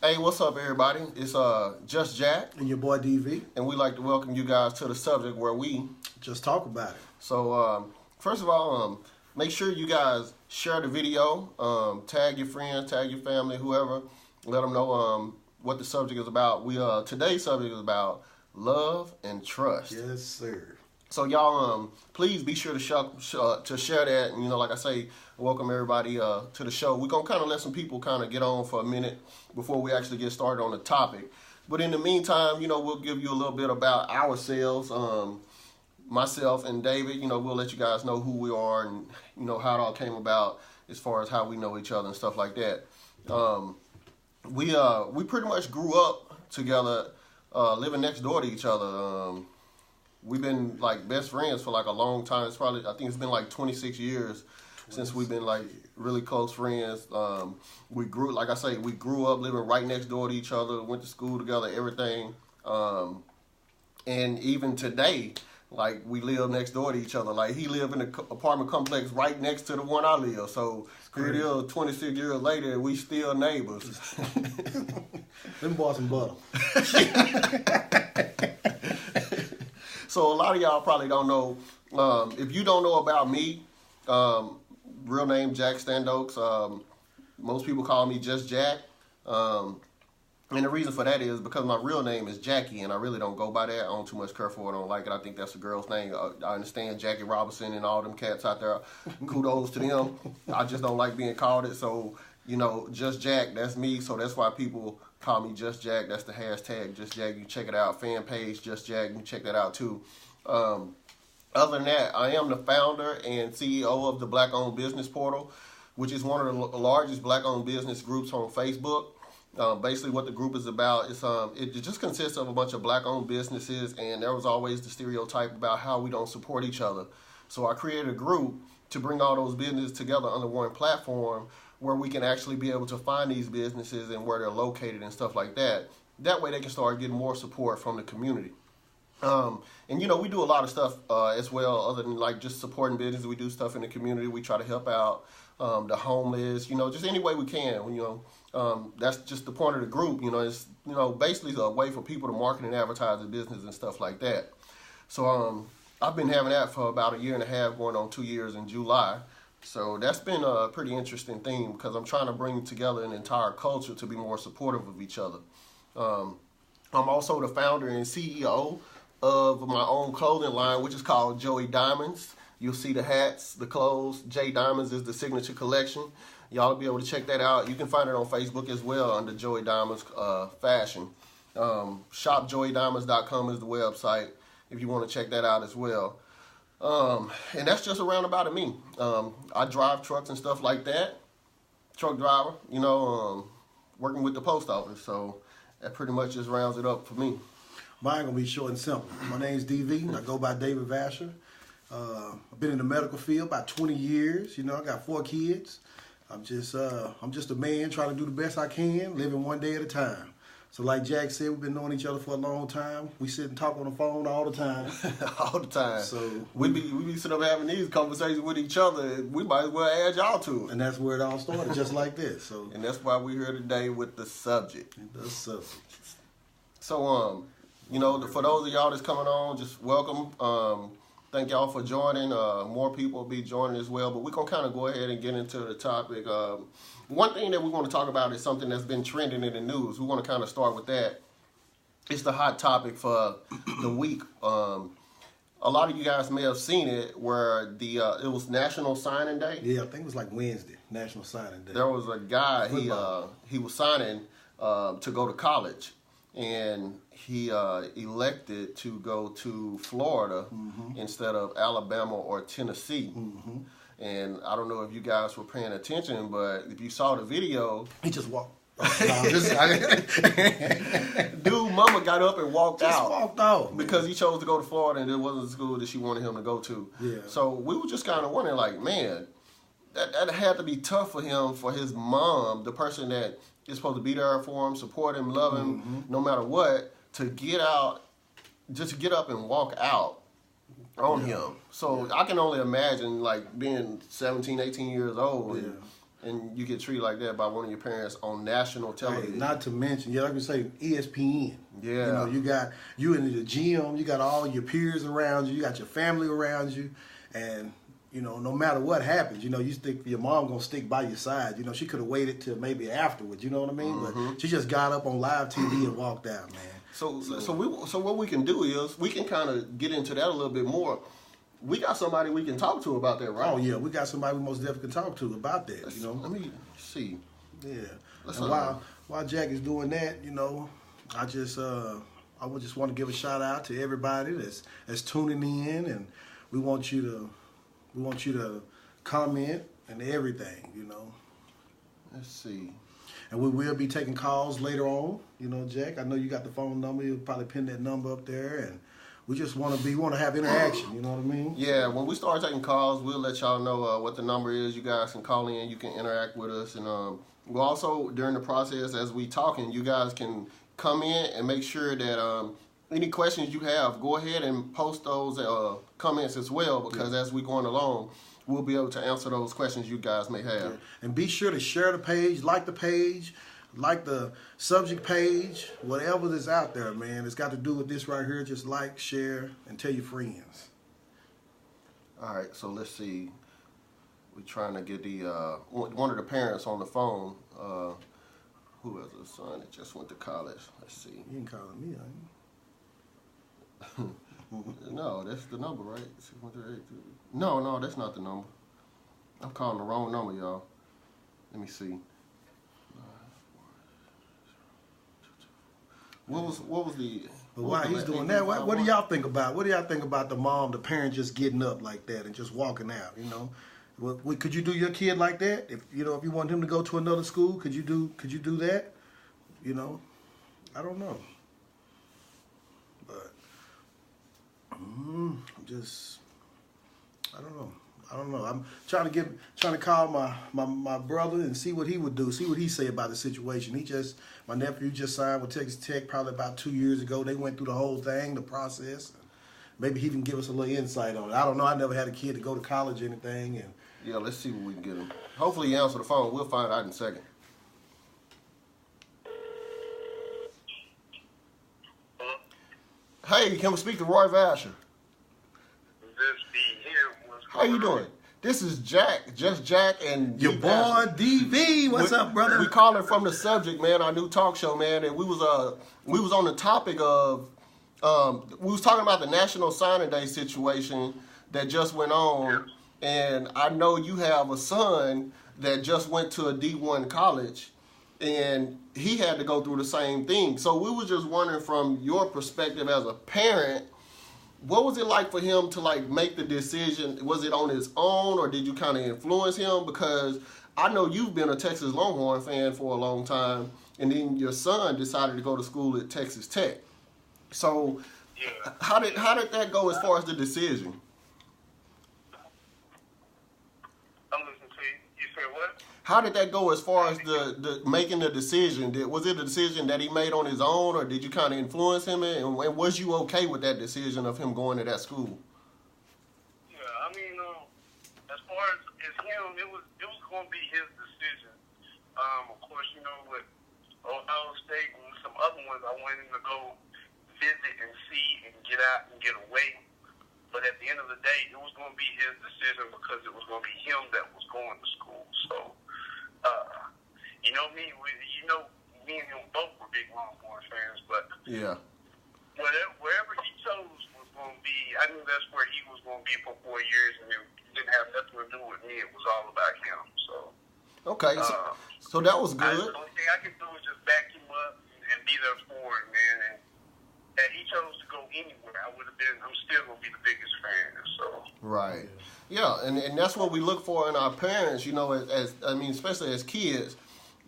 Hey, what's up, everybody? It's Just Jack, And your boy DV. and we'd like to welcome you guys to the subject where we. Just talk about it. So, first of all, make sure you guys share the video, tag your friends, tag your family, whoever. Let them know what the subject is about. Today's subject is about love and trust. Yes, sir. So y'all, please be sure to share that. And like I say, welcome everybody to the show. We're gonna kind of let some people kind of get on for a minute before we actually get started on the topic. But in the meantime, we'll give you a little bit about ourselves. Myself and David, we'll let you guys know who we are and how it all came about as far as how we know each other and stuff like that. We pretty much grew up together, living next door to each other. We've been like best friends for like a long time. I think it's been like 26 years since we've been like really close friends. We grew up living right next door to each other, went to school together, everything. And even today, like we live next door to each other. Like he lived in an apartment complex right next to the one I live. So here it is, 26 years later, we still neighbors. Them boys and butter. So a lot of y'all probably don't know. If you don't know about me, real name Jack Standoaks. Most people call me just Jack. And the reason for that is because my real name is Jackie, and I really don't go by that. I don't too much care for it. I don't like it. I think that's a girl's name. I understand Jackie Robinson and all them cats out there. Kudos to them. I just don't like being called it. So, just Jack, that's me. So that's why people call me Just Jack. That's the hashtag Just Jack. You check it out. Fan page Just Jack. You can check that out too. Other than that, I am the founder and CEO of the Black Owned Business Portal, which is one of the largest Black Owned business groups on Facebook. Basically, what the group is about is it just consists of a bunch of Black owned businesses, and there was always the stereotype about how we don't support each other. So I created a group to bring all those businesses together under one platform, where we can actually be able to find these businesses and where they're located and stuff like that. That way they can start getting more support from the community. And we do a lot of stuff as well, other than like just supporting business. We do stuff in the community. We try to help out the homeless, just any way we can. That's just the point of the group. It's basically a way for people to market and advertise their business and stuff like that. So I've been having that for about 1.5 years, going on 2 years in July. So that's been a pretty interesting thing because I'm trying to bring together an entire culture to be more supportive of each other. I'm also the founder and CEO of my own clothing line, which is called Joey Diamonds. You'll see the hats, the clothes. J Diamonds is the signature collection. Y'all will be able to check that out. You can find it on Facebook as well under Joey Diamonds Fashion. ShopJoeyDiamonds.com is the website if you want to check that out as well. And that's just a roundabout of me. I drive trucks and stuff like that. Truck driver, working with the post office. So that pretty much just rounds it up for me. Mine gonna be short and simple. My name's DV. I go by David Vasher. I've been in the medical field about 20 years. I got 4 kids. I'm just a man trying to do the best I can, living one day at a time. So like Jack said, we've been knowing each other for a long time. We sit and talk on the phone all the time. All the time. So we be sitting up having these conversations with each other. We might as well add y'all to it. And that's where it all started, just like this. So and that's why we're here today with the subject. The subject. So for those of y'all that's coming on, just welcome. Thank y'all for joining. More people will be joining as well. But we're going to kind of go ahead and get into the topic. One thing that we want to talk about is something that's been trending in the news. We want to kind of start with that. It's the hot topic for the week. A lot of you guys may have seen it where it was National Signing Day. Yeah, I think it was like Wednesday, National Signing Day. There was a guy, he was signing to go to college. And he elected to go to Florida instead of Alabama or Tennessee. And I don't know if you guys were paying attention, but if you saw the video, he just walked. Dude, mama got up and walked out because he chose to go to Florida, and it wasn't the school that she wanted him to go to. Yeah. So we were just kind of wondering, like, man, that had to be tough for him, for his mom, the person that is supposed to be there for him, support him, love him, no matter what, to get out, just to get up and walk out on him. So I can only imagine, like, being 17, 18 years old and and you get treated like that by one of your parents on national television. Hey, not to mention, like we say, ESPN. Yeah. You know, you got you in the gym, you got all your peers around you, you got your family around you, and you know, no matter what happens, you know, your mom gonna stick by your side. You know, she could have waited till maybe afterwards. You know what I mean? But she just got up on live TV and walked out, man. So what we can do is we can kind of get into that a little bit more. We got somebody we can talk to about that, right? Oh yeah, we got somebody we most definitely can talk to about that. You know, let me see. Yeah. And while Jack is doing that, you know, I would just want to give a shout out to everybody that's tuning in, and we want you to comment and everything, you know. Let's see. And we will be taking calls later on, you know, Jack. I know you got the phone number. You'll probably pin that number up there, and we just want to have interaction. You know what I mean? Yeah. When we start taking calls, we'll let y'all know what the number is. You guys can call in. You can interact with us, and we'll also during the process as we talking, you guys can come in and make sure that any questions you have, go ahead and post those comments as well, because as we going along, we'll be able to answer those questions you guys may have. Yeah. And be sure to share the page, like the subject page, whatever that's out there, man. It's got to do with this right here. Just like, share, and tell your friends. All right, so let's see. We're trying to get the one of the parents on the phone. Who has a son that just went to college? Let's see. You ain't calling me, are you? No, that's the number, right? 61382. No, that's not the number. I'm calling the wrong number, y'all. Let me see. What was the? But while he's doing that, what do y'all think about? What do y'all think about the parent just getting up like that and just walking out? You know, could you do your kid like that? If you want him to go to another school, could you do that? You know, I don't know. But I don't know. I'm trying to call my brother and see what he would do, see what he say about the situation. My nephew just signed with Texas Tech probably about 2 years ago. They went through the whole thing, the process. Maybe he can give us a little insight on it. I don't know. I never had a kid to go to college or anything. And yeah, let's see what we can get him. Hopefully he answer the phone. We'll find out in a second. Hey, can we speak to Roy Vasher? How you doing? This is Jack, just Jack, and your boy DV. What's up, brother? We calling from the subject, man. Our new talk show, man, and we was on the topic of we was talking about the National Signing Day situation that just went on, and I know you have a son that just went to a D1 college, and he had to go through the same thing. So we were just wondering, from your perspective as a parent, what was it like for him to make the decision? Was it on his own, or did you kind of influence him? Because I know you've been a Texas Longhorn fan for a long time, and then your son decided to go to school at Texas Tech. So how did that go as far as the decision? I'm listening to you. You said what? How did that go as far as the making the decision? Was it a decision that he made on his own, or did you kind of influence him? And was you okay with that decision of him going to that school? Yeah, I mean, as far as him, it was going to be his decision. Of course, with Ohio State and some other ones, I wanted him to go visit and see and get out and get away. But at the end of the day, it was going to be his decision, because it was going to be him that was going to school. So, me and him both were big Longhorn fans, but yeah, wherever he chose was going to be, I knew that's where he was going to be for 4 years, and it didn't have nothing to do with me. It was all about him. So, okay, so that was good. The only thing I can do is just back him up and be there for him, man. And had he chose to go anywhere, I'm still going to be the biggest fan. So, right. Yeah, and that's what we look for in our parents, especially as kids.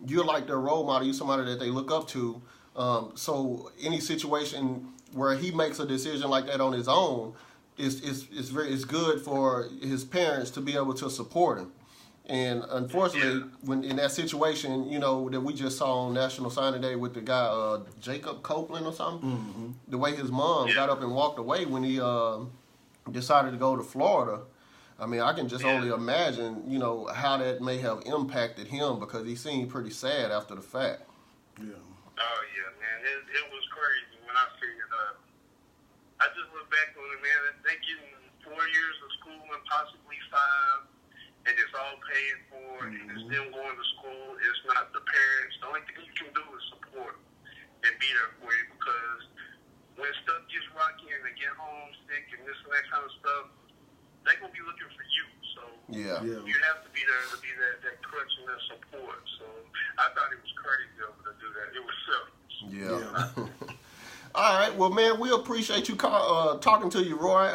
You're like their role model. You're somebody that they look up to. So any situation where he makes a decision like that on his own, it's good for his parents to be able to support him. And unfortunately, when in that situation, that we just saw on National Signing Day with the guy Jacob Copeland or something, the way his mom got up and walked away when he decided to go to Florida. I mean, I can just only imagine, you know, how that may have impacted him because he seemed pretty sad after the fact. Yeah. Oh yeah, man, it was crazy when I figured out. I just look back on it, man. They getting 4 years of school and possibly 5, and it's all paid for, and it's them going to school. It's not the parents. The only thing you can do is support and be there for you, because when stuff gets rocky and they get homesick and this and that kind of stuff, they're gonna be looking for you. So Yeah. you have to be there to be that crutch and that support. So I thought it was crazy of them to do that. It was selfish. Yeah. All right. Well, man, we appreciate you talking to you, Roy.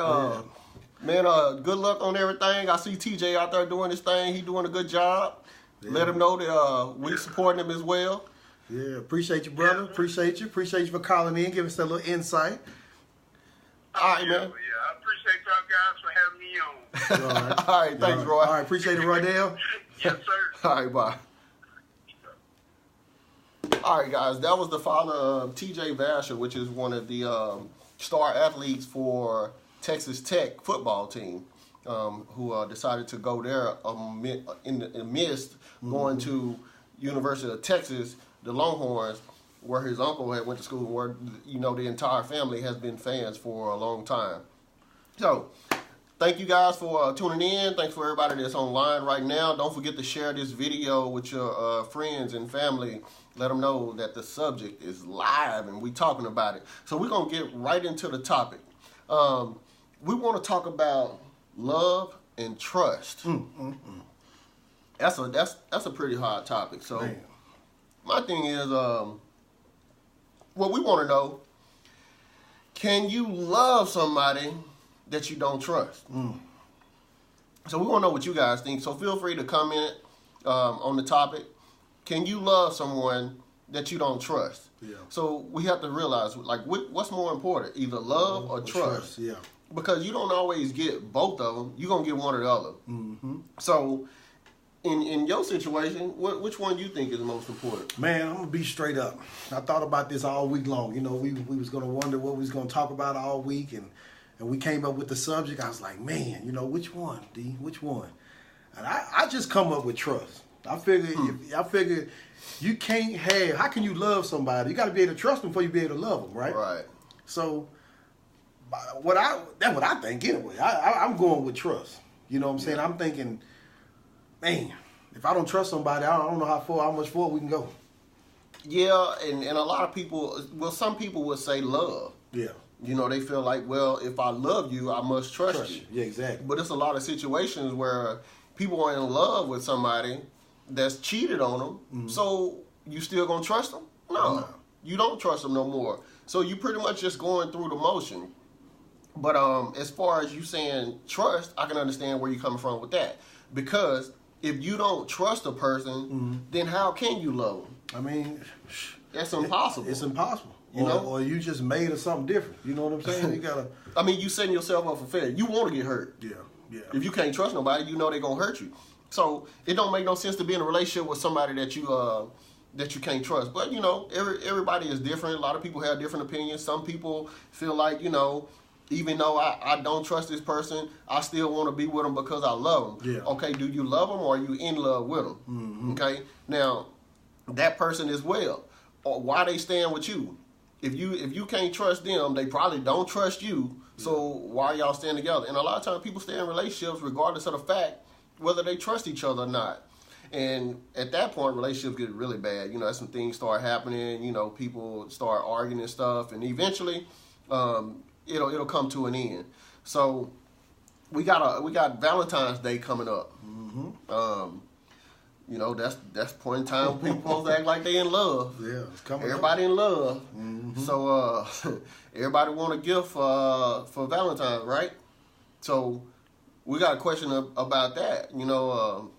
Man, good luck on everything. I see TJ out there doing his thing. He doing a good job. Yeah. Let him know that we supporting him as well. Yeah, appreciate you, brother. Appreciate you. Appreciate you for calling in, giving us that little insight. All right, Yeah, man. I appreciate y'all guys for having me on. All right. All right. Thanks, Roy. All right, appreciate it, Roydell. Yes, sir. All right, bye. All right, guys. That was the father of TJ Vasher, which is one of the star athletes for Texas Tech football team, who decided to go there in the midst going to University of Texas, the Longhorns, where his uncle had went to school, where, you know, the entire family has been fans for a long time. So, thank you guys for tuning in. Thanks for everybody that's online right now. Don't forget to share this video with your friends and family. Let them know that the subject is live and we talking about it. So we're going to get right into the topic. We want to talk about love and trust. That's a pretty hard topic. So Man. my thing is, what we want to know, can you love somebody that you don't trust? So we want to know what you guys think. So feel free to comment on the topic. Can you love someone that you don't trust? Yeah. So we have to realize, like, what's more important, either love or trust? Yeah. Because you don't always get both of them. You're going to get one or the other. So in your situation, which one you think is most important? Man, I'm gonna be straight up. I thought about this all week long. You know, we was gonna wonder what we was gonna talk about all week, and we came up with the subject. I was like, man, you know, which one, D? Which one? And I just come up with trust. I figured you can't have. How can you love somebody? You got to be able to trust them before you be able to love them, right? Right. So, that's what I think anyway. I'm going with trust. You know what I'm saying? I'm thinking, man, if I don't trust somebody, I don't know how much further we can go. Yeah, and a lot of people, well, some people would say love. Yeah. You know, they feel like, well, if I love you, I must trust you. Yeah, exactly. But it's a lot of situations where people are in love with somebody that's cheated on them. So you still gonna trust them? No, you don't trust them no more. So you pretty much just going through the motion. But as far as you saying trust, I can understand where you're coming from with that. Because if you don't trust a person, then how can you love them? I mean, That's impossible. It's impossible. You know? Or you just made of something different. You know what I'm saying? You gotta. I mean, you setting yourself up for failure. You want to get hurt. Yeah. If you can't trust nobody, you know they're gonna hurt you. So it don't make no sense to be in a relationship with somebody that you can't trust. But you know, everybody is different. A lot of people have different opinions. Some people feel like, you know, even though I don't trust this person, I still want to be with them because I love them. Yeah. Okay, do you love them or are you in love with them? Okay, now that person as well, or why they staying with you? If you can't trust them, they probably don't trust you. So why are y'all staying together? And a lot of times people stay in relationships regardless of the fact whether they trust each other or not. And at that point, relationships get really bad. You know, as some things start happening, you know, people start arguing and stuff, and eventually, it'll come to an end. So we got Valentine's Day coming up. You know, that's point in time people supposed to act like they in love. Yeah, it's coming. Everybody in love. So everybody want a gift for Valentine's, right? So we got a question about that. You know,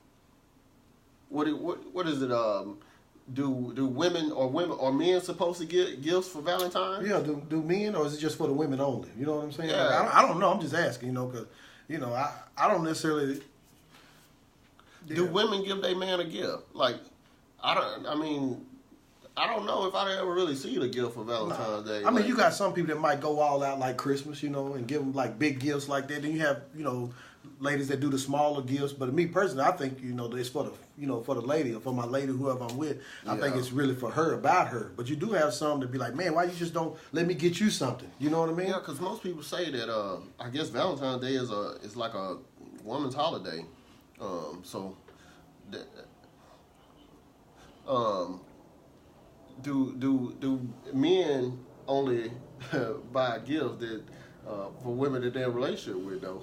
what is it? Do women or men supposed to get gifts for Valentine's? Yeah, do men, or is it just for the women only? You know what I'm saying? Yeah. I don't know. I'm just asking. You know, because you know, I don't necessarily. Do women give their man a gift? Like, I don't know if I ever really see the gift for Valentine's Day. You got some people that might go all out like Christmas, you know, and give them like big gifts like that. Then you have, you know, ladies that do the smaller gifts. But me personally, I think it's for the lady or for my lady, whoever I'm with. I think it's really for her, about her. But you do have some to be like, man, why you just don't let me get you something? You know what I mean? Yeah, because most people say that. I guess Valentine's Day is like a woman's holiday. So, do men only buy gifts that for women that they're in a relationship with though?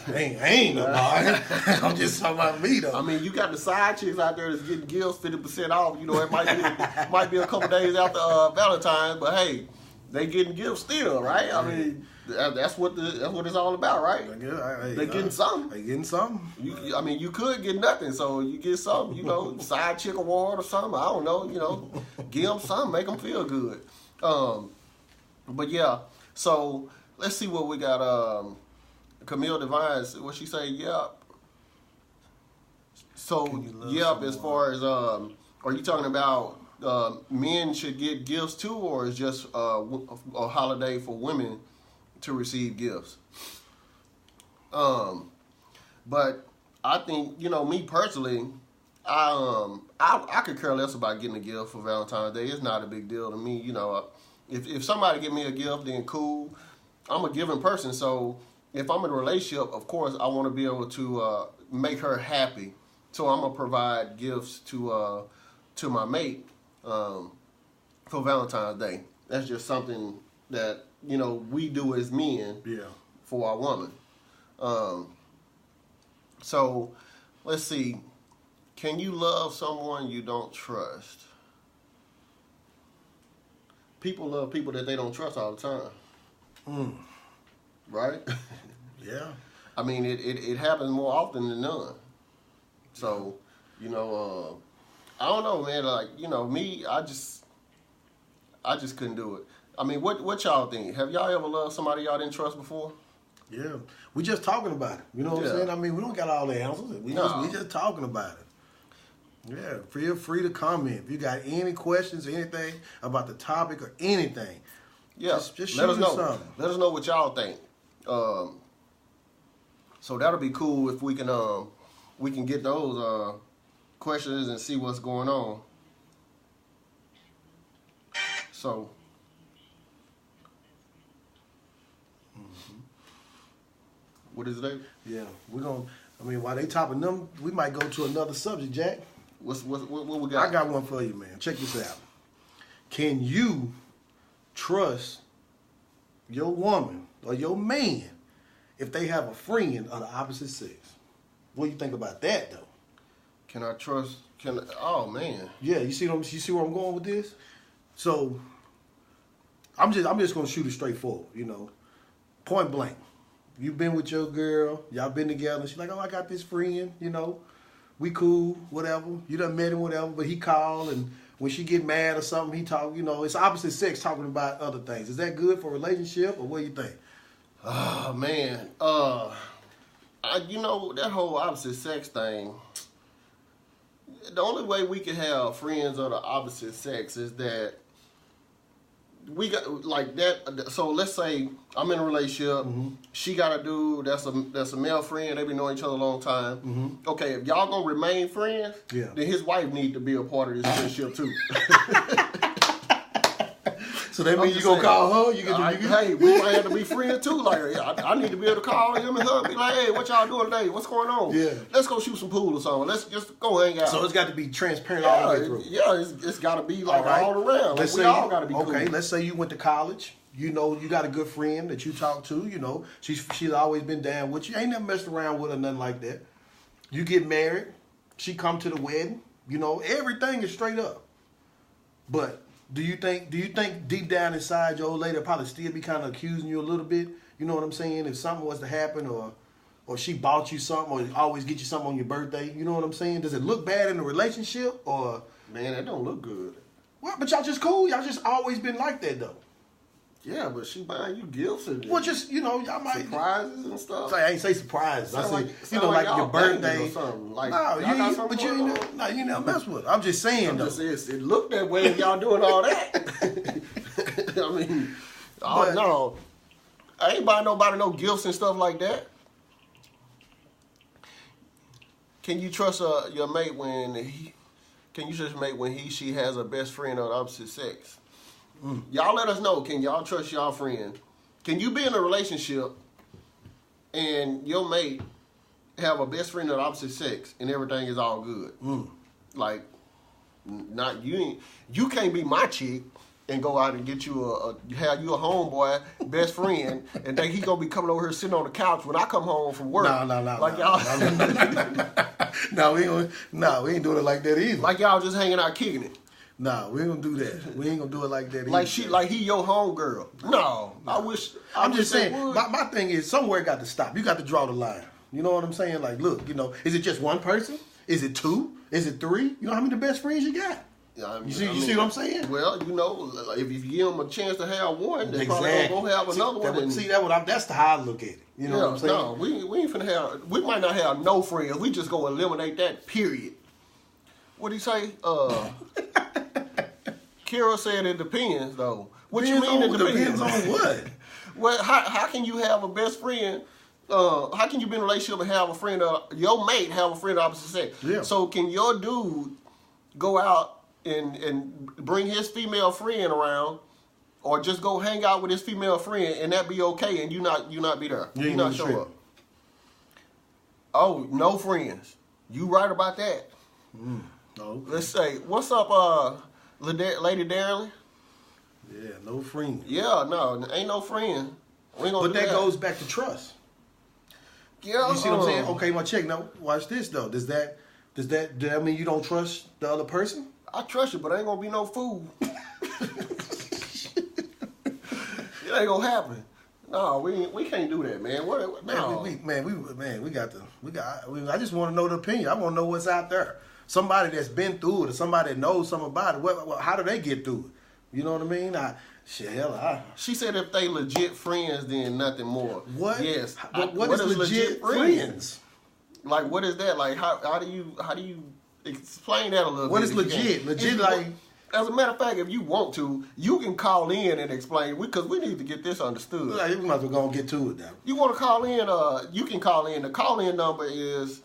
I ain't nobody. I'm just talking about me though. I mean, you got the side chicks out there that's getting gifts 50% off. You know, it might be a couple days after Valentine's, but hey, they getting gifts still, right? I mean, that's what it's all about, right? They getting something. They getting something. You could get nothing, so you get something. Side chick award or something. I don't know. Give them something, make them feel good. But yeah. So let's see what we got. Camille Devines, what she say? Yep. So yep. As far as are you talking about men should get gifts too, or is just a holiday for women to receive gifts? But I think me personally, I could care less about getting a gift for Valentine's Day. It's not a big deal to me. If somebody give me a gift, then cool. I'm a giving person, so if I'm in a relationship, of course, I want to be able to make her happy. So I'm gonna provide gifts to my mate for Valentine's Day. That's just something that we do as men for our woman. So let's see. Can you love someone you don't trust? People love people that they don't trust all the time. Right? Yeah. I mean, it happens more often than none. So, I don't know, man. Like, me, I just couldn't do it. I mean, what y'all think? Have y'all ever loved somebody y'all didn't trust before? Yeah. We just talking about it. You know what I'm saying? I mean, we don't got all the answers. We just talking about it. Yeah. Feel free to comment. If you got any questions or anything about the topic or anything, just let us know. Something. Let us know what y'all think. So that'll be cool if we can get those questions and see what's going on. So what is it? Yeah, while they topping them, we might go to another subject, Jack. What we got? I got one for you, man. Check this out. Can you trust your woman or your man if they have a friend of the opposite sex? What do you think about that, though? Can I trust? Oh man. Yeah, you see where I'm going with this? So I'm just gonna shoot it straight forward, point blank. You've been with your girl, y'all been together. She's like, oh, I got this friend, we cool, whatever. You done met him, whatever. But he called, and when she get mad or something, he talk. It's opposite sex talking about other things. Is that good for a relationship, or what do you think? Oh man, that whole opposite sex thing. The only way we can have friends of the opposite sex is that we got like that. So let's say I'm in a relationship. Mm-hmm. She got a dude that's a male friend. They've been knowing each other a long time. Mm-hmm. Okay, if y'all gonna remain friends, then his wife need to be a part of this friendship too. So that means you gonna call her? Hey, we might have to be friends too. Like, I need to be able to call him and her and be like, hey, what y'all doing today? What's going on? Yeah. Let's go shoot some pool or something. Let's just go hang out. So it's got to be transparent all the way through. Yeah, it's got to be like all around. Like, we all got to be cool. Okay, let's say you went to college. You got a good friend that you talk to. She's always been down with you. Ain't never messed around with her, nothing like that. You get married. She come to the wedding. Everything is straight up. But do you think deep down inside your old lady will probably still be kind of accusing you a little bit? You know what I'm saying? If something was to happen or she bought you something or always get you something on your birthday, you know what I'm saying? Does it look bad in the relationship or? Man, that don't look good. Well, but y'all just cool. Y'all just always been like that though. Yeah, but she buying you gifts and well, just y'all might surprises and stuff. I ain't say surprises. I say like your birthday or something. Like, you never mess with her. I'm just saying though. It looked that way if y'all doing all that. I mean, no, I ain't buying nobody no gifts and stuff like that. Can you trust your mate when he? Can you trust your mate when she has a best friend of the opposite sex? Y'all let us know. Can y'all trust y'all friend? Can you be in a relationship and your mate have a best friend of the opposite sex and everything is all good? Like, not you. You can't be my chick and go out and get you have you a homeboy best friend and think he gonna be coming over here sitting on the couch when I come home from work. No, like y'all. No, we ain't doing it like that either. Like y'all just hanging out kicking it. No, we ain't gonna do that. We ain't gonna do it like that either. Like he your homegirl. No, I wish. I'm just saying. would. My thing is somewhere got to stop. You got to draw the line. You know what I'm saying? Like, look, is it just one person? Is it two? Is it three? You know how many best friends you got? Yeah, You see what I'm saying? Well, if you give them a chance to have one, they probably gonna go have another one. That's how I look at it. You know what I'm saying? No, we ain't finna have. We might not have no friends. We just gonna eliminate that. Period. What he say? Kira said it depends though. What you mean it depends? Depends on what? Well, how can you have a best friend? How can you be in a relationship and have a friend your mate have a friend of opposite sex? Yeah. So can your dude go out and bring his female friend around, or just go hang out with his female friend and that be okay, and you not be there? You not show up. Oh, no friends. You right about that? No. Let's say, what's up, Lady Darren? Yeah, no friends. Yeah, no, ain't no friend. We ain't gonna But do that goes back to trust. Yeah, You see what I'm saying? Okay, my check. Now, watch this though. Does that mean you don't trust the other person? I trust you, but ain't gonna be no fool. It ain't gonna happen. No, we can't do that, man. No. I just want to know the opinion. I want to know what's out there. Somebody that's been through it, or somebody that knows something about it. How do they get through it? You know what I mean? She said if they legit friends, then nothing more. What? Yes. But what is legit friends? Like, what is that? Like, how do you explain that a little bit? What is legit? As a matter of fact, if you want to, you can call in and explain, because we need to get this understood. Like, we might as well go and get to it now. You want to call in? You can call in. The call-in number is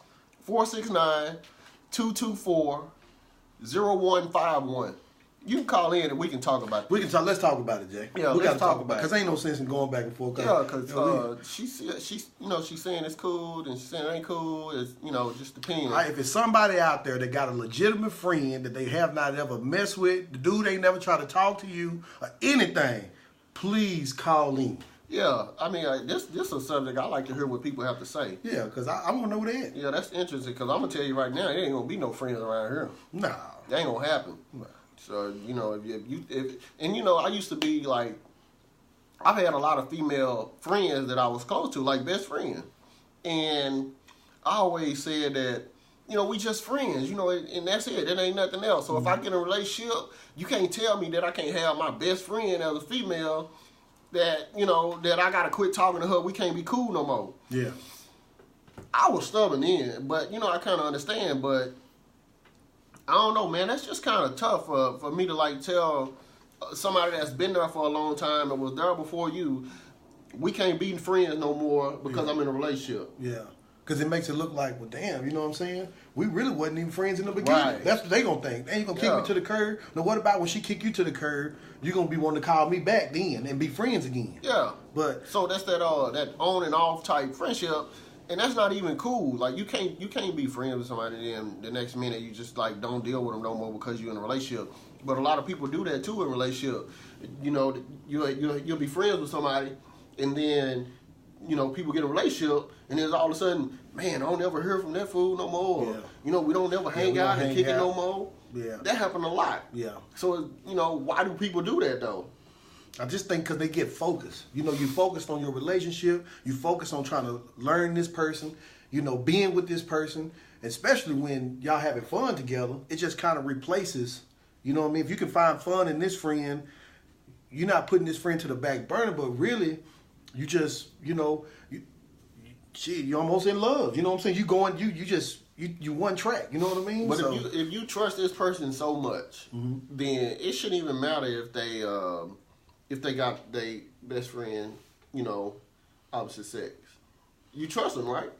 469-224-0151. You can call in and we can talk about it. We can talk. Let's talk about it, Jay. Yeah, we got to talk about it because ain't no sense in going back and forth. Yeah, because she's saying it's cool and she's saying it ain't cool. It's just depends. If it's somebody out there that got a legitimate friend that they have not ever messed with, the dude ain't never tried to talk to you or anything, please call in. Yeah, I mean, this is a subject I like to hear what people have to say. Yeah, because I want to know that. Yeah, that's interesting because I'm going to tell you right now, there ain't going to be no friends around here. Nah. That ain't going to happen. Nah. So, I used to be like, I've had a lot of female friends that I was close to, like best friends. And I always said that, we just friends, and that's it. It ain't nothing else. So if I get in a relationship, you can't tell me that I can't have my best friend as a female that, that I got to quit talking to her. We can't be cool no more. Yeah. I was stubborn then, but, I kind of understand, but I don't know, man. That's just kind of tough for me to tell somebody that's been there for a long time and was there before you, we can't be friends no more because I'm in a relationship. Yeah, because it makes it look like, well, damn, you know what I'm saying? We really wasn't even friends in the beginning. Right. That's what they gonna think. They ain't gonna kick me to the curb. Now, what about when she kick you to the curb? You gonna be wanting to call me back then and be friends again? Yeah. But so that's that on and off type friendship. And that's not even cool. Like you can't be friends with somebody and the next minute you just don't deal with them no more because you're in a relationship. But a lot of people do that too in a relationship. You'll be friends with somebody and then people get in a relationship and then all of a sudden, man, I don't ever hear from that fool no more. Yeah. We don't ever hang out and kick it no more. Yeah. That happened a lot. Yeah. So why do people do that though? I just think because they get focused. You focused on your relationship. You focus on trying to learn this person, being with this person, especially when y'all having fun together. It just kind of replaces, what I mean? If you can find fun in this friend, you're not putting this friend to the back burner, but really, you just, you're almost in love. You know what I'm saying? You going, you one track. You know what I mean? But if you trust this person so much, then it shouldn't even matter if they got their best friend, opposite sex. You trust them, right?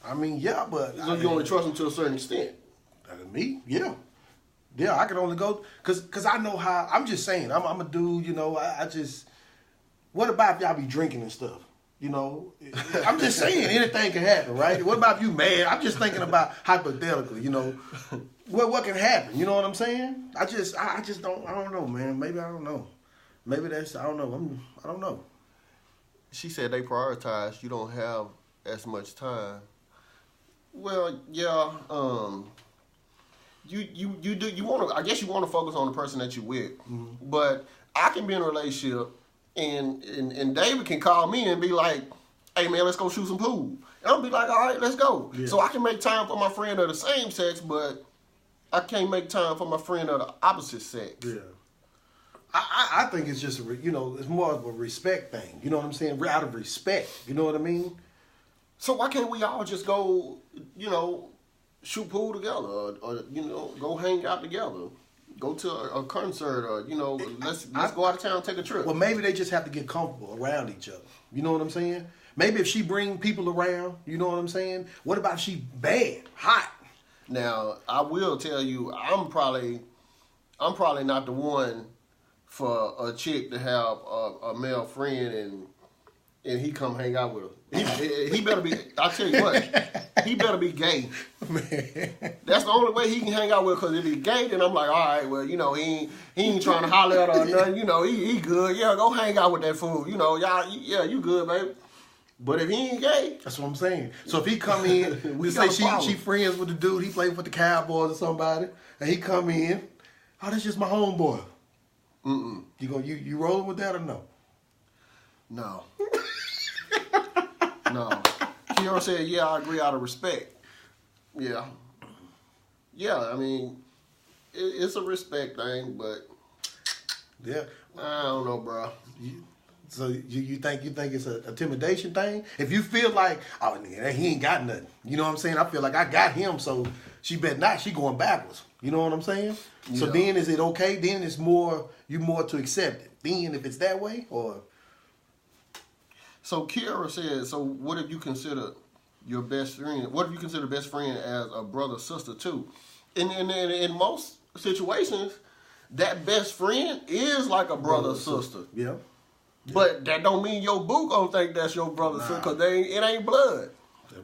I mean, yeah, but So you only trust him to a certain extent. Me, yeah. Yeah, I can only go cause I know how. I'm just saying, I'm a dude. You know, I just. What about if y'all be drinking and stuff? You know, I'm just saying anything can happen, right? What about if you mad? I'm just thinking about hypothetically. You know, what can happen? You know what I'm saying? I just don't. I don't know, man. Maybe I don't know. Maybe that's I don't know. I don't know. She said they prioritize. You don't have as much time. Well, yeah. You want to. I guess you want to focus on the person that you're with. Mm-hmm. But I can be in a relationship, and David can call me and be like, "Hey man, let's go shoot some pool." And I'll be like, "All right, let's go." Yeah. So I can make time for my friend of the same sex, but I can't make time for my friend of the opposite sex. Yeah. I think it's just it's more of a respect thing. You know what I'm saying? Out of respect. You know what I mean? So why can't we all just go, shoot pool together, or go hang out together, go to a concert, or let's go out of town and take a trip. Well, maybe they just have to get comfortable around each other. You know what I'm saying? Maybe if she bring people around, you know what I'm saying? What about if she bad, hot? Now I will tell you, I'm probably not the one for a chick to have a male friend and he come hang out with her. He better be. I tell you what, he better be gay. Man. That's the only way he can hang out with. Because if he's gay, then I'm like, all right, well, he ain't trying to holler at her or nothing. He good. Yeah, go hang out with that fool. Y'all, yeah, you good, baby. But if he ain't gay, that's what I'm saying. So if he come in, we say she friends with the dude. He played for the Cowboys or somebody, and he come in. Oh, that's just my homeboy. Mm-mm. You rolling with that or no? No. No. Kiara said, yeah, I agree out of respect. Yeah. Yeah, I mean, it's a respect thing, but yeah, I don't know, bro. So you think it's a intimidation thing? If you feel like, oh, nigga, he ain't got nothing. You know what I'm saying? I feel like I got him, so she bet not. She going backwards. You know what I'm saying? Yeah. So then is it okay? Then it's more to accept it. Then if it's that way, or so Kiara said, so what if you consider your best friend? What if you consider best friend as a brother sister too? In most situations, that best friend is like a brother sister. Yeah. But that don't mean your boo gonna think that's your brother sister because it ain't blood.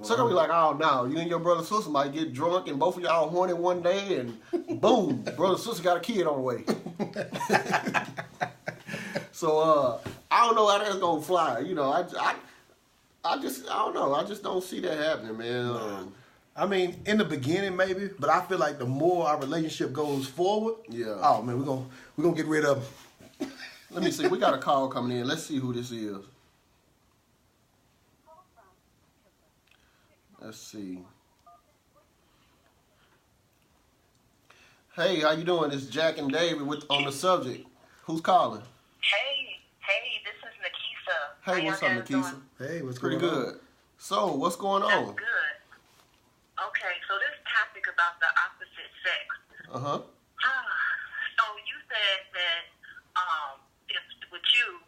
So they'll be like, oh no, you and your brother sister might get drunk and both of y'all horny one day and boom, brother sister got a kid on the way. So I don't know how that's gonna fly. I don't know. I just don't see that happening, man. I mean, in the beginning maybe, but I feel like the more our relationship goes forward, oh man, we're gonna get rid of them. Let me see. We got a call coming in. Let's see who this is. Let's see. Hey, how you doing? It's Jack and David on the subject. Who's calling? Hey, this is Nikisa. Hey, what's up, Nikisa? Hey, what's pretty going on? Good. So, what's going on? That's good. Okay, so this topic about the opposite sex. Uh-huh. So you said that if with you,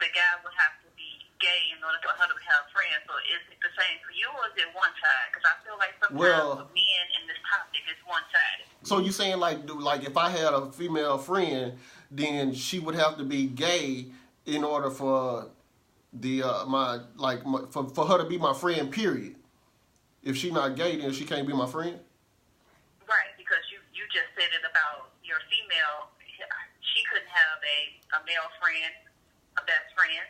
the guy would have to be gay in order for her to have friends. So is it the same for you, or is it one side? Because I feel like sometimes with men in this topic, it's one sided. So you saying like if I had a female friend, then she would have to be gay in order for the for her to be my friend. Period. If she not gay, then she can't be my friend. Right, because you just said it about your female. She couldn't have a male friend, a best friend,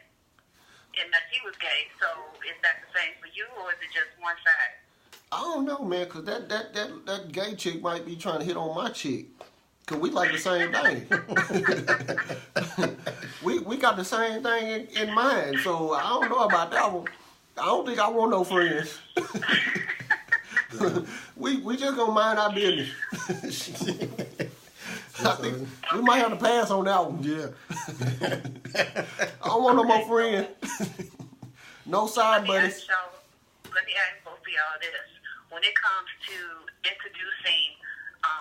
and that he was gay. So is that the same for you, or is it just one side? I don't know, man, because that gay chick might be trying to hit on my chick. Because we like the same thing. we got the same thing in mind. So I don't know about that one. I don't think I want no friends. we just gonna mind our business. I think we might have to pass on that one. Yeah. I don't want no more friends. No side buddies. Let me ask both of y'all this. When it comes to introducing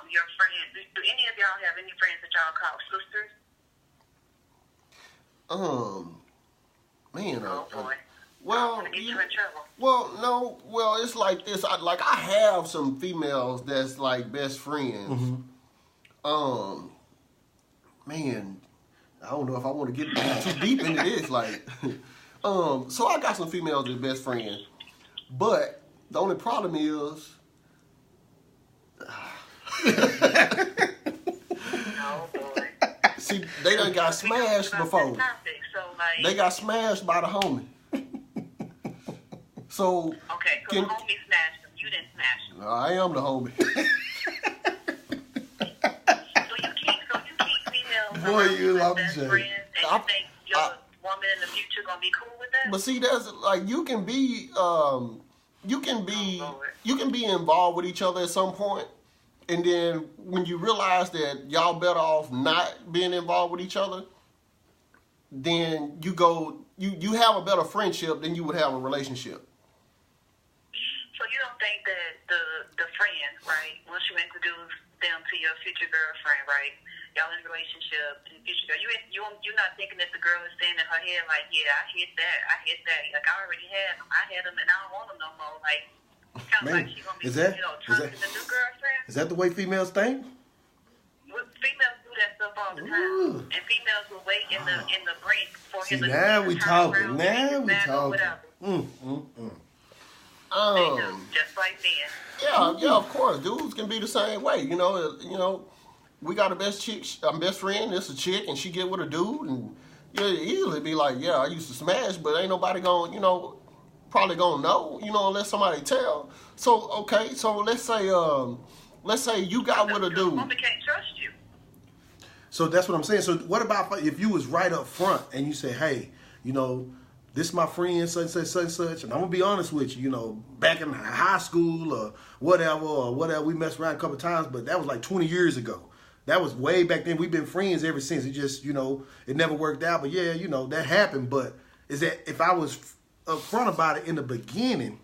your friends, do any of y'all have any friends that y'all call sisters? Man. Oh boy. Well, to get you in trouble. well, no. Well, it's like this. I have some females that's like best friends. Man, I don't know if I want to get too deep into this. Like, so I got some females that best friends, but the only problem is. Oh boy. See, they done got smashed before. They got smashed by the homie. So Okay, so the homie smashed them. You didn't smash them. I am the homie. So you keep females Boy, around you as love best Jay. friends, and I- you think your woman in the future gonna be cool with that? But see, that's like you can be involved with each other at some point, and then when you realize that y'all better off not being involved with each other, then you have a better friendship than you would have a relationship. So you don't think that the friend, right? Once you introduce them to your future girlfriend, right? Y'all in a relationship, in the future girl, you're not thinking that the girl is saying in her head like, yeah, I hit that. Like I already had them. I had them, and I don't want them no more. Like kind of Man, like she gonna be, is that- turning to the new girlfriend. Is that the way females think? Females do that stuff all the time, Ooh. and females will wait in the brink for See, him to now we turn talking. around Now and we get mad or talking. whatever. They do, just like men. Yeah, of course, dudes can be the same way. You know, we got a best friend. It's a chick, and she get with a dude, and you easily be like, yeah, I used to smash, but ain't nobody gonna, probably gonna know, unless somebody tell. So okay, so let's say you got with a dude. Woman can't trust you. So that's what I'm saying. So what about if you was right up front and you say, hey, this is my friend, such, and I'm gonna be honest with you, back in high school or whatever, we messed around a couple of times, but that was like 20 years ago. That was way back then. We've been friends ever since. It just, it never worked out. But yeah, that happened. But is that if I was upfront about it in the beginning,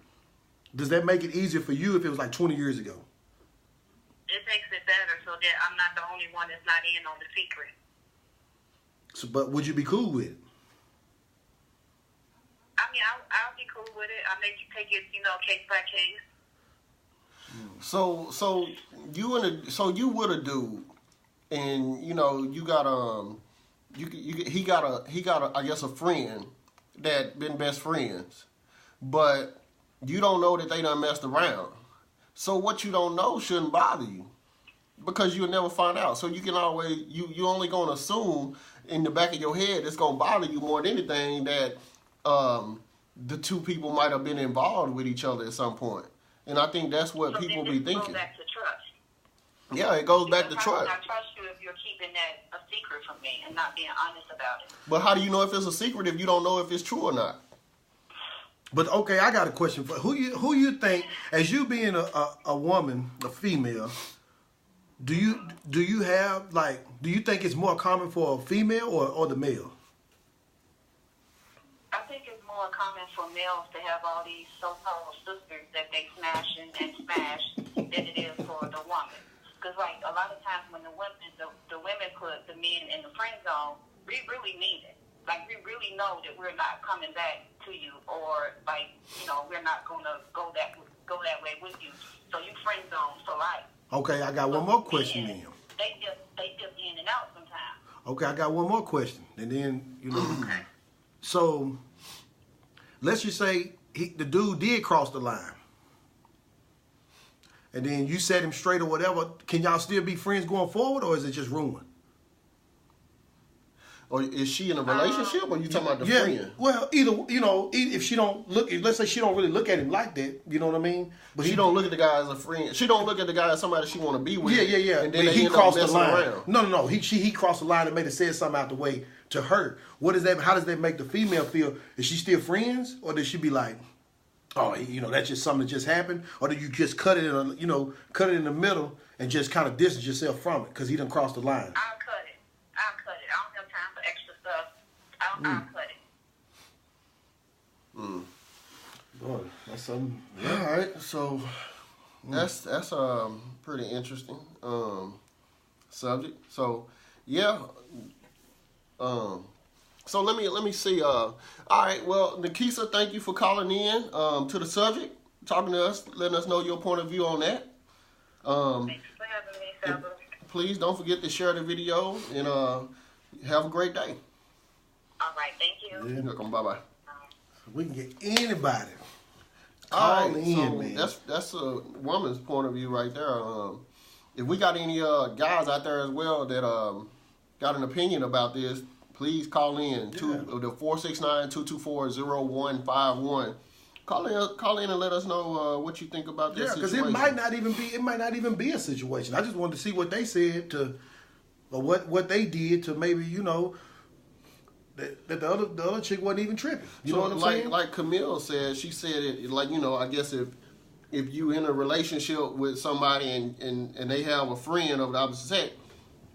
does that make it easier for you if it was like 20 years ago? It makes it better so that I'm not the only one that's not in on the secret. So, but would you be cool with it? I mean, I'll be cool with it. I make you take it, case by case. So you with a dude, and you got he got a I guess a friend that been best friends, but you don't know that they done messed around. So what you don't know shouldn't bother you, because you'll never find out. So you can always you only gonna assume in the back of your head it's gonna bother you more than anything that the two people might have been involved with each other at some point. And I think that's what people be thinking. Goes back to trust. Yeah, it goes back to How trust. can I trust you if you're keeping that a secret from me and not being honest about it? But how do you know if it's a secret if you don't know if it's true or not? But okay, I got a question for who you think, as you being a woman, a female, do you think it's more common for a female or the male? I think it's more common for males to have all these so-called sisters that they smash and smash than it is for the woman. Because like a lot of times when the women put the men in the friend zone, we really mean it. Like we really know that we're not coming back to you, or like we're not gonna go that way with you. So you friend zone for life. Okay, I got one more question then. They dip in and out sometimes. Okay, I got one more question, and then So let's just say the dude did cross the line, and then you set him straight or whatever. Can y'all still be friends going forward, or is it just ruined? Or is she in a relationship, or you talking about the friend? Well, either if she don't look, let's say she don't really look at him like that, you know what I mean? But she don't look at the guy as a friend. She don't look at the guy as somebody she want to be with. Yeah. And then But they he end up crossed the messing line. around. No. He crossed the line and made it said something out the way to her. What is that? How does that make the female feel? Is she still friends, or does she be like, oh, that's just something that just happened, or do you just cut it in the middle and just kind of distance yourself from it because he done crossed the line? I'll cut it. I don't have time for extra stuff. I'll cut it. Boy, that's something. All right, so that's pretty interesting subject. So yeah, So let me see. All right. Well, Nikisa, thank you for calling in to the subject, talking to us, letting us know your point of view on that. Thanks for having me, Saba. Please don't forget to share the video and have a great day. All right, thank you. You're welcome. Bye bye. We can get anybody. All Call right, in, so man. that's a woman's point of view right there. If we got any guys out there as well that got an opinion about this, please call in to the 469-224-0151. Call in and let us know what you think about this Yeah, because situation. it might not even be a situation. I just wanted to see what they said or what they did to maybe, that the other chick wasn't even tripping. You know what I'm saying? Like Camille said, she said it like, I guess if you in a relationship with somebody and they have a friend of the opposite sex,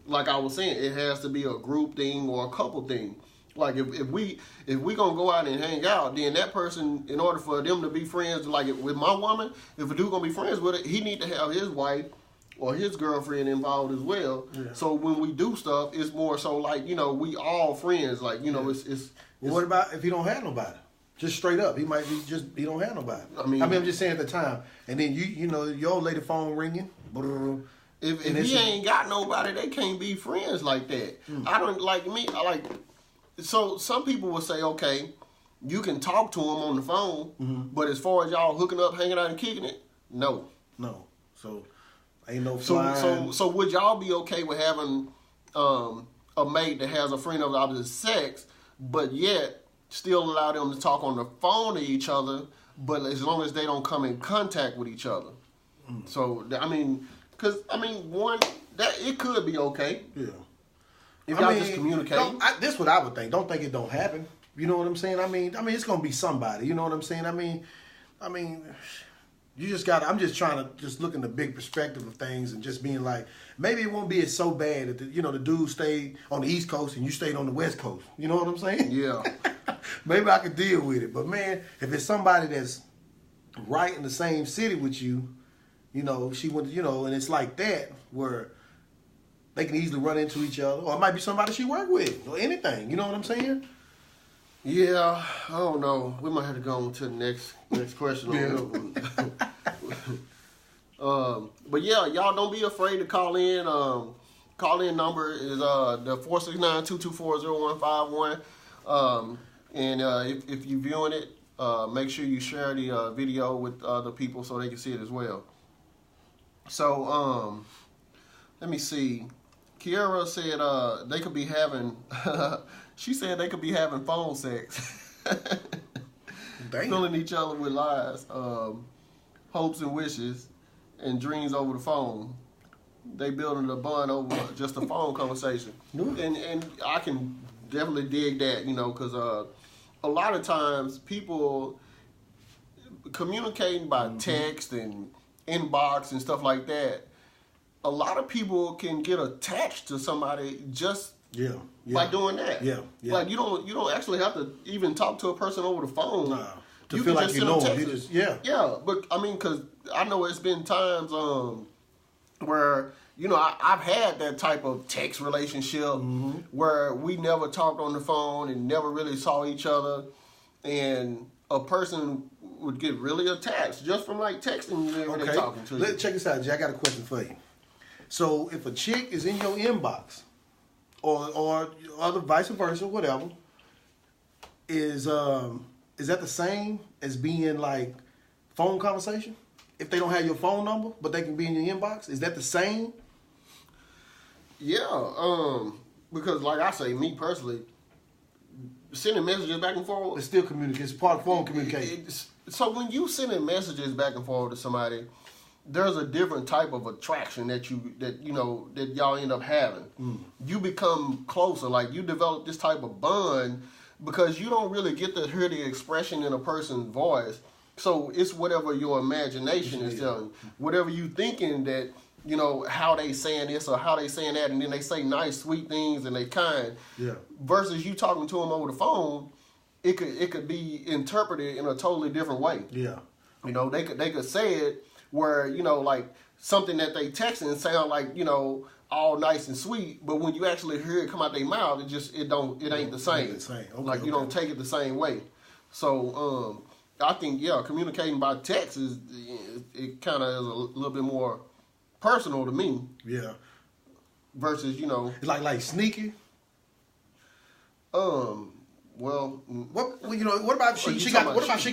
like I was saying, it has to be a group thing or a couple thing. Like if we gonna go out and hang out, then that person, in order for them to be friends, like with my woman, if a dude gonna be friends with it, he need to have his wife or his girlfriend involved as well. Yeah. So when we do stuff, it's more so like, we all friends. Like, it's well, what about if he don't have nobody? Just straight up, he might be he don't have nobody. I mean, I'm just saying at the time, and then your old lady phone ringing. If he ain't got nobody, they can't be friends like that. I don't like me. So some people will say, okay, you can talk to him on the phone, but as far as y'all hooking up, hanging out, and kicking it, no. So ain't no flying. So would y'all be okay with having a mate that has a friend of the opposite sex, but yet still allow them to talk on the phone to each other, but as long as they don't come in contact with each other? So because one that it could be okay. Yeah. If y'all just communicate. This what I would think. Don't think it don't happen. You know what I'm saying? I mean, it's gonna be somebody. You know what I'm saying? I mean, you just got. I'm just trying to just look in the big perspective of things and just being like, maybe it won't be so bad that the dude stayed on the East Coast and you stayed on the West Coast. You know what I'm saying? Yeah. Maybe I could deal with it. But man, if it's somebody that's right in the same city with you, she went, and it's like that where they can easily run into each other, or it might be somebody she worked with, or anything. You know what I'm saying? Yeah, I don't know. We might have to go on to the next question. But yeah, y'all don't be afraid to call in. Call in number is the 469-224-0151. And if you're viewing it, make sure you share the video with other people so they can see it as well. So let me see. Kiara said they could be having. She said they could be having phone sex, filling each other with lies, hopes and wishes, and dreams over the phone. They building a bond over just a phone conversation, and I can definitely dig that, because a lot of times people communicating by text and inbox and stuff like that. A lot of people can get attached to somebody just by doing that. Yeah. Like you don't actually have to even talk to a person over the phone. Nah, to feel like you know them. Yeah, but because I know it's been times where I've had that type of text relationship where we never talked on the phone and never really saw each other, and a person would get really attached just from like texting you when they're talking to you. Let's check this out, Jay. I got a question for you. So if a chick is in your inbox, or other vice versa, whatever, is that the same as being like phone conversation? If they don't have your phone number, but they can be in your inbox, is that the same? Yeah, because like I say, me personally, sending messages back and forth, it's still communication. It's part of phone communication. So when you sending messages back and forth to somebody, there's a different type of attraction that y'all end up having. You become closer, like you develop this type of bond because you don't really get to hear the expression in a person's voice. So it's whatever your imagination is telling you, whatever you thinking that how they saying this or how they saying that, and then they say nice, sweet things and they kind. Yeah. Versus you talking to them over the phone, it could be interpreted in a totally different way. Yeah. They could say it where, like something that they texting sound like, all nice and sweet, but when you actually hear it come out their mouth, it ain't the same. Okay, like you don't take it the same way. So I think communicating by text it kind of is a little bit more personal to me. Yeah. Versus It's like sneaky. Well, what about she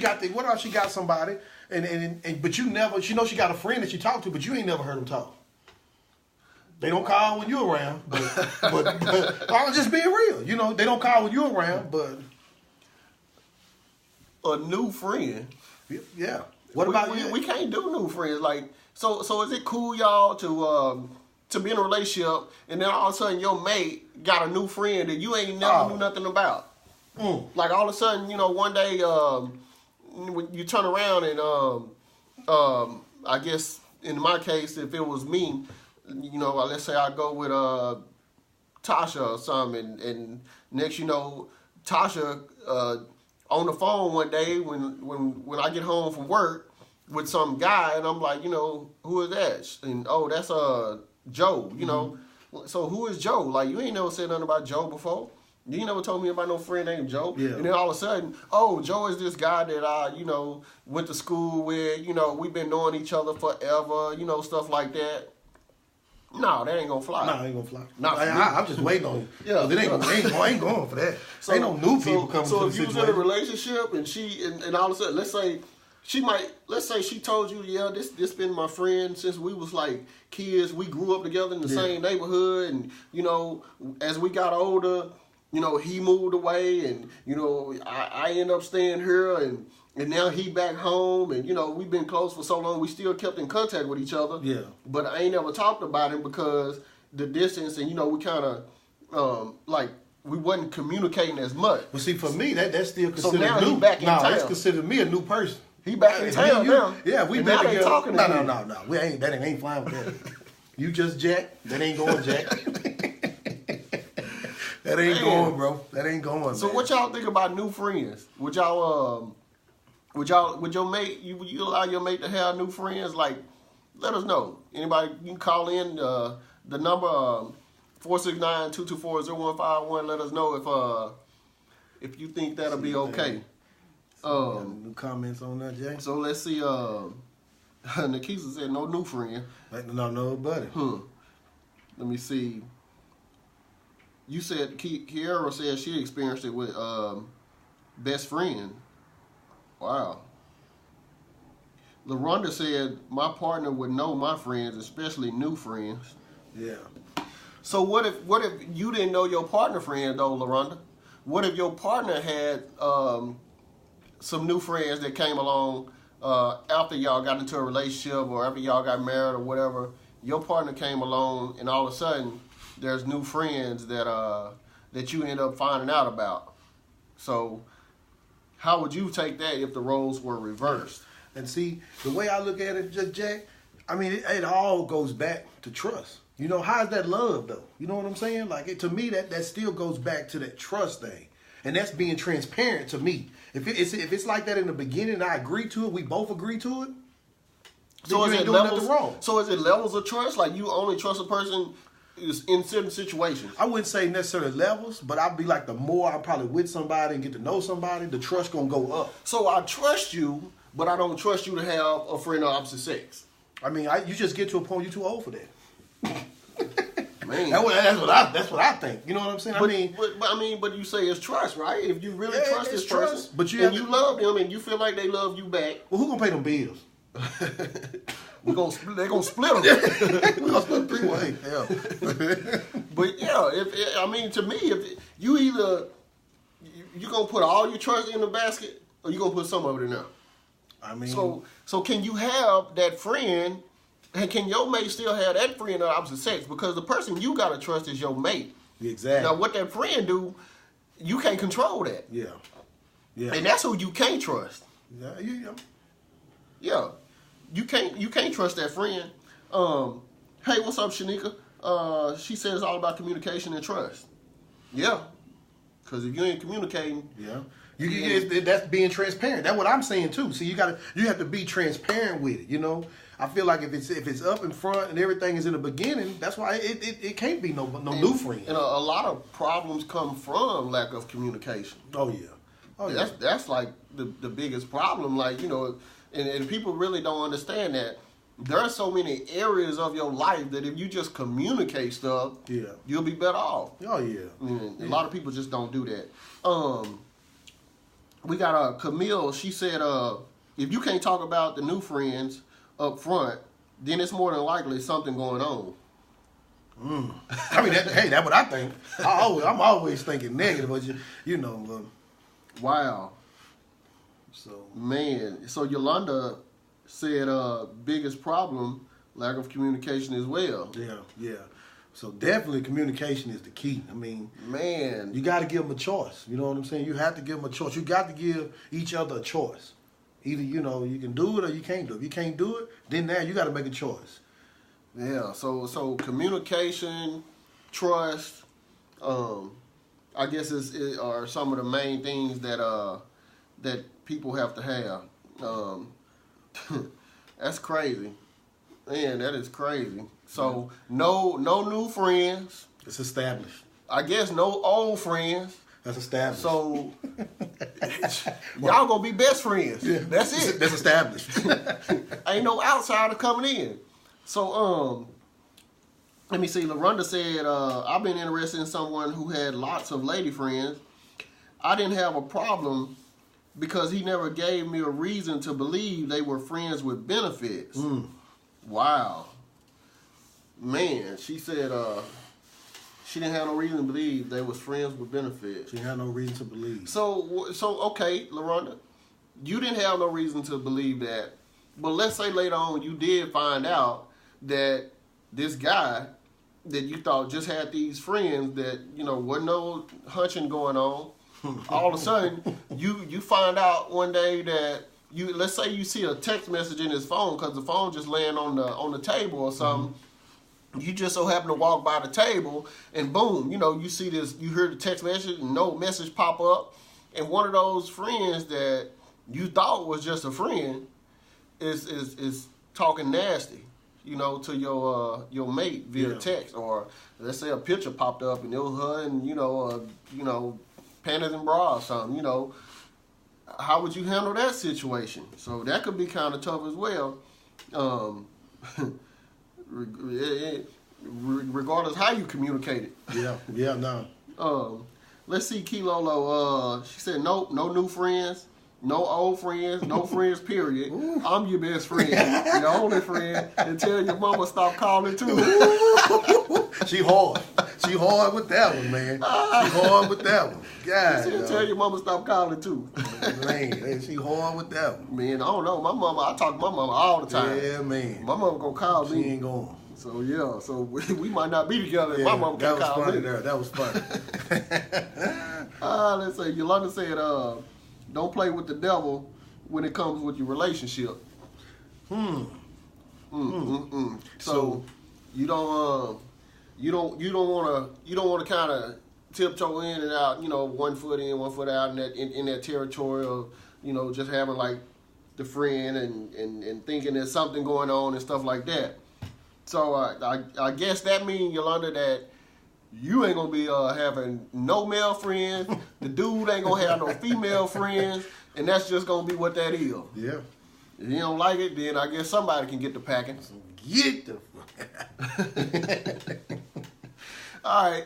got somebody and but you never, she knows she got a friend that she talked to, but you ain't never heard them talk. They don't call when you're around, but I'm just being real. They don't call when you're around, but a new friend. Yeah. What about you? We can't do new friends. Like, so is it cool, y'all, to be in a relationship and then all of a sudden your mate got a new friend that you ain't never knew nothing about? Like all of a sudden, one day you turn around and I guess in my case, if it was me, let's say I go with Tasha or something, and next Tasha on the phone one day when I get home from work with some guy, and I'm like, who is that? And that's Joe. So who is Joe? Like, you ain't never said nothing about Joe before. You ain't never told me about no friend named Joe. Yeah. And then all of a sudden, Joe is this guy that I, went to school with. We've been knowing each other forever. Stuff like that. No, that ain't gonna fly. No, it ain't gonna fly. Not I'm just waiting on it. Yeah. I ain't going for that. So, ain't no new people coming to the situation. So if you was in a relationship and she and all of a sudden, let's say she told you, this been my friend since we was like kids. We grew up together in the same neighborhood, and as we got older, he moved away, and I ended up staying here, and now he back home, and we've been close for so long. We still kept in contact with each other. Yeah. But I ain't never talked about him because the distance, and we kind of like we wasn't communicating as much. But see, for me, that's still considered now new. He back in town. That's considered me a new person. He back in town now. Yeah, we and been now together. They talking No. We ain't. That ain't flying with that. You just Jack. That ain't going, Jack. That ain't going, bro. That ain't going. So what y'all think about new friends? Would would your mate? Would you allow your mate to have new friends? Like, let us know. Anybody, you can call in the number 469-224-0151. Let us know if you think that'll be okay. New comments on that, Jay? So let's see. Nikisa said no new friend. No, buddy. Let me see. You said Kiara said she experienced it with best friend. Wow. LaRonda said my partner would know my friends, especially new friends. Yeah. So what if you didn't know your partner friend though, LaRonda? What if your partner had some new friends that came along after y'all got into a relationship or after y'all got married or whatever? Your partner came along and all of a sudden there's new friends that you end up finding out about. So how would you take that if the roles were reversed? And see, the way I look at it, just Jack, I mean, it all goes back to trust. How's that love though? You know what I'm saying? Like to me, that still goes back to that trust thing, and that's being transparent to me. If it's like that in the beginning, and I agree to it, we both agree to it. So you is ain't it doing levels? nothing wrong. So is it levels of trust? Like you only trust a person in certain situations? I wouldn't say necessarily levels, but I'd be like the more I'm probably with somebody and get to know somebody, the trust gonna go up. So I trust you, but I don't trust you to have a friend of opposite sex. I mean, you just get to a point you're too old for that. Man, that's what I think. You know what I'm saying? But you say it's trust, right? If you really trust this trust, person, but you love them and you feel like they love you back, well, who gonna pay them bills? they're gonna split them. We're gonna split 3-way. Yeah. But yeah, to me, if you either you gonna put all your trust in the basket or you gonna put some of it in there. I mean, so can you have that friend? And can your mate still have that friend of opposite sex? Because the person you gotta trust is your mate. Exactly. Now, what that friend do, you can't control that. Yeah. And that's who you can't trust. Yeah. Yeah. You can't trust that friend. Hey, what's up, Shanika? She says it's all about communication and trust. Yeah. Because if you ain't communicating, that's being transparent. That's what I'm saying too. See, you have to be transparent with it. I feel like if it's up in front and everything is in the beginning, that's why it can't be no new friend. And a lot of problems come from lack of communication. Oh yeah. Oh yeah. That's like the biggest problem. Like, you know, and people really don't understand that there are so many areas of your life that if you just communicate stuff, you'll be better off. Oh yeah. A lot of people just don't do that. We got Camille. She said, if you can't talk about the new friends up front, then it's more than likely something going on. I mean, that's what I think. I'm always thinking negative, but you know. Wow. So man, so Yolanda said, biggest problem, lack of communication as well. Yeah. So definitely communication is the key. I mean, man, you got to give them a choice. You know what I'm saying? You have to give them a choice. You got to give each other a choice. Either, you know, you can do it or you can't do it. If you can't do it, then now you got to make a choice. Yeah. So communication, trust, I guess are some of the main things that people have to have. That's crazy. Man, that is crazy. So no new friends. It's established. I guess no old friends. That's established. So y'all gonna be best friends. Yeah. That's it. That's established. Ain't no outsider coming in. So let me see. LaRonda said, I've been interested in someone who had lots of lady friends. I didn't have a problem because he never gave me a reason to believe they were friends with benefits. Wow. Man, she said she didn't have no reason to believe they was friends with benefits. She had no reason to believe. So okay, LaRonda, you didn't have no reason to believe that. But let's say later on you did find out that this guy that you thought just had these friends that, you know, wasn't no hunching going on. All of a sudden, you find out one day that let's say you see a text message in his phone because the phone just laying on the table or something. You just so happen to walk by the table and boom, you know, you see this, you hear the text message and no message pop up, and one of those friends that you thought was just a friend is talking nasty, you know, to your mate via text, or let's say a picture popped up and it was her and you know panties and bra or something, you know. How would you handle that situation? So that could be kind of tough as well. Regardless how you communicate it. Yeah, no. Let's see, Kilolo. She said, nope, no new friends, no old friends, no friends, period. Ooh. I'm your best friend, your only friend, until your mama stop calling too. She hard. She hard with that one, man. She hard with that one. God, she said, tell your mama stop calling too. Man, she hard with that one. Man, I don't know. My mama, I talk to my mama all the time. Yeah, man. My mama gonna call me. She ain't going. So yeah, so we might not be together. Yeah, my mama can call me. That was funny. Let's say Yolanda said, don't play with the devil when it comes with your relationship. So you don't want to kind of tiptoe in and out, you know, 1 foot in, 1 foot out in that territory of, you know, just having like the friend and thinking there's something going on and stuff like that. So I guess that means, Yolanda, that you ain't gonna be having no male friends. The dude ain't gonna have no female friends, and that's just gonna be what that is. Yeah. If you don't like it, then I guess somebody can get the packing. Get the. All right.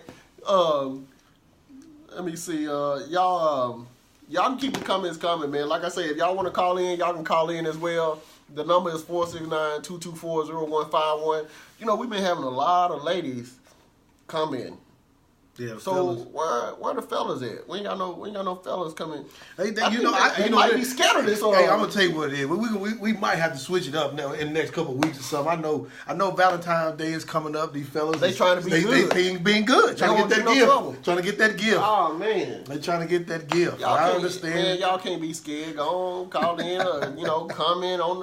Let me see. Y'all can keep the comments coming, man. Like I said, if y'all want to call in, y'all can call in as well. The number is 469-224-0151. You know, we've been having a lot of ladies come in. Yeah, so where the fellas at? We ain't got no fellas coming. They might be scared of this. Hey, I'm gonna tell you what it is. We might have to switch it up now in the next couple of weeks or something. I know Valentine's Day is coming up. These fellas, they trying to be good. They being good. Trying to get that gift. Trying to get that gift. Oh man, they trying to get that gift. Y'all I understand. Man, y'all can't be scared. Go on, call in, or comment on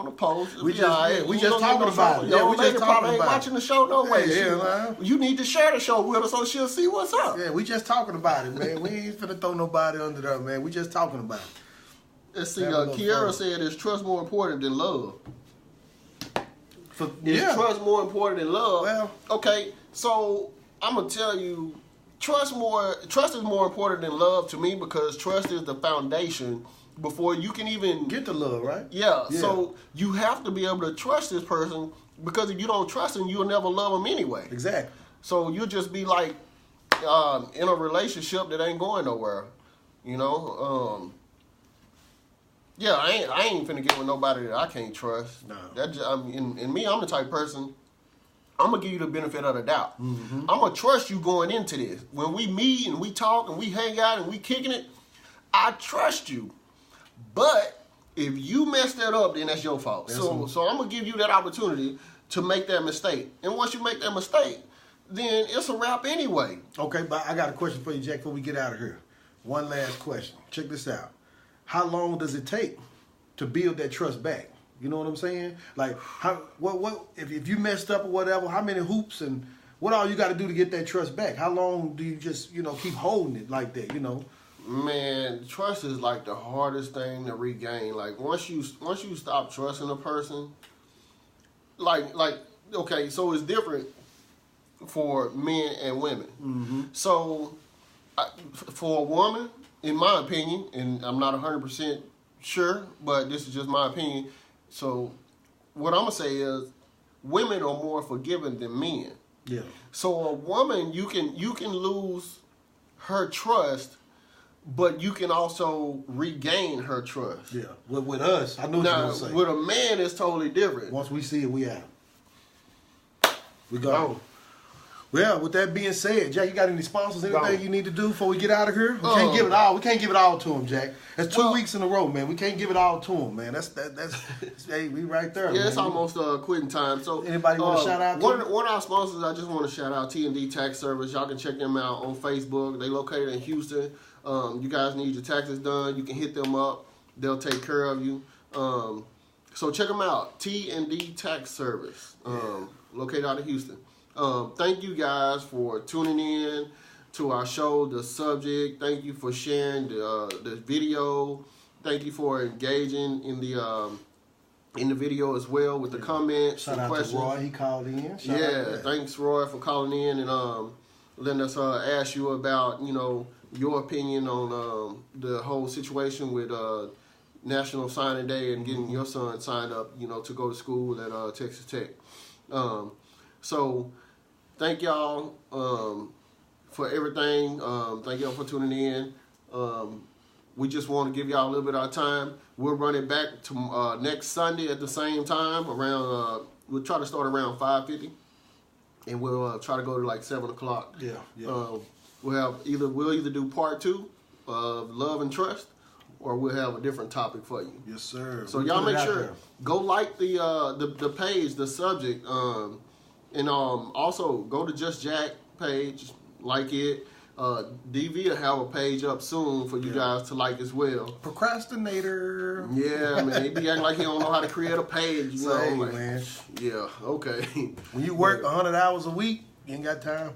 the post. We just talking about it. Yeah, we just talking about it. Watching the show, no way. Yeah, you need to share the show with her so she'll see what's up. Yeah, we just talking about it, man. We ain't finna throw nobody under there, man. We just talking about it. Let's see. Kiara said, "Is trust more important than love?" Is yeah. trust more important than love? Well- okay, so I'm gonna tell you, trust is more important than love to me, because trust is the foundation before you can even Get the love, right? Yeah, so you have to be able to trust this person, because if you don't trust him, you'll never love him anyway. Exactly. So you'll just be like in a relationship that ain't going nowhere, you know. Yeah, I ain't finna get with nobody that I can't trust. No. That just, and me, I'm the type of person. I'm gonna give you the benefit of the doubt. I'm gonna trust you going into this. When we meet and we talk and we hang out and we kicking it, I trust you. But if you mess that up, then that's your fault. So I'm gonna give you that opportunity to make that mistake. And once you make that mistake, then it's a wrap anyway. Okay, but I got a question for you, Jack, before we get out of here. One last question. Check this out. How long does it take to build that trust back? You know what I'm saying? Like, what if you messed up or whatever, how many hoops and what all you got to do to get that trust back? How long do you just, keep holding it like that, Man, trust is like the hardest thing to regain. Like once you stop trusting a person, like okay, so it's different for men and women. So for a woman, in my opinion, and I'm not 100% sure, but this is just my opinion. So what I'm gonna say is, women are more forgiving than men. Yeah. So a woman, you can lose her trust, but you can also regain her trust. Yeah. With us, I know what you're Now, going to say. with a man, it's totally different. Once we see it, we out. We go. Well, with that being said, Jack, you got any sponsors, anything you need to do before we get out of here? We can't give it all. We can't give it all to him, Jack. That's 2 weeks in a row, man. We can't give it all to him, man. That's hey, we right there. Yeah, man. it's almost quitting time. So anybody want to shout out to? One of our sponsors, I just want to shout out T&D Tax Service. Y'all can check them out on Facebook. They located in Houston. You guys need your taxes done, you can hit them up. They'll take care of you. So check them out. T&D Tax Service, located out of Houston. Thank you guys for tuning in to our show, The Subject. Thank you for sharing the video. Thank you for engaging in the video as well with the comments Shout and out questions. to Roy, he called in. Shout out to Thanks Roy for calling in and letting us ask you about your opinion on the whole situation with National Signing Day and getting your son signed up, to go to school at Texas Tech. So thank y'all for everything. Thank y'all for tuning in. We just want to give y'all a little bit of our time. We'll run it back to next Sunday at the same time. We'll try to start around 5:50, and we'll try to go to like 7 o'clock. Yeah. We'll either do part 2 of Love and Trust, or we'll have a different topic for you. Yes, sir. So y'all make sure go like the page, The Subject, and also go to Just Jack page, like it. DV will have a page up soon for you guys to like as well. Procrastinator. Yeah, man, he be acting like he don't know how to create a page. Say, like, man. Yeah, okay. When you work 100 hours a week, you ain't got time.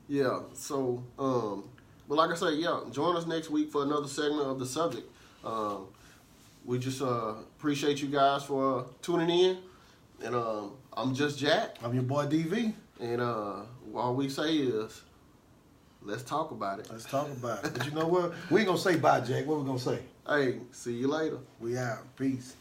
Yeah, so, but like I say, join us next week for another segment of The Subject. We just appreciate you guys for tuning in. And I'm Just Jack. I'm your boy DV. And all we say is, let's talk about it. Let's talk about it. But you know what? We ain't going to say bye, Jack. What we going to say? Hey, see you later. We out. Peace.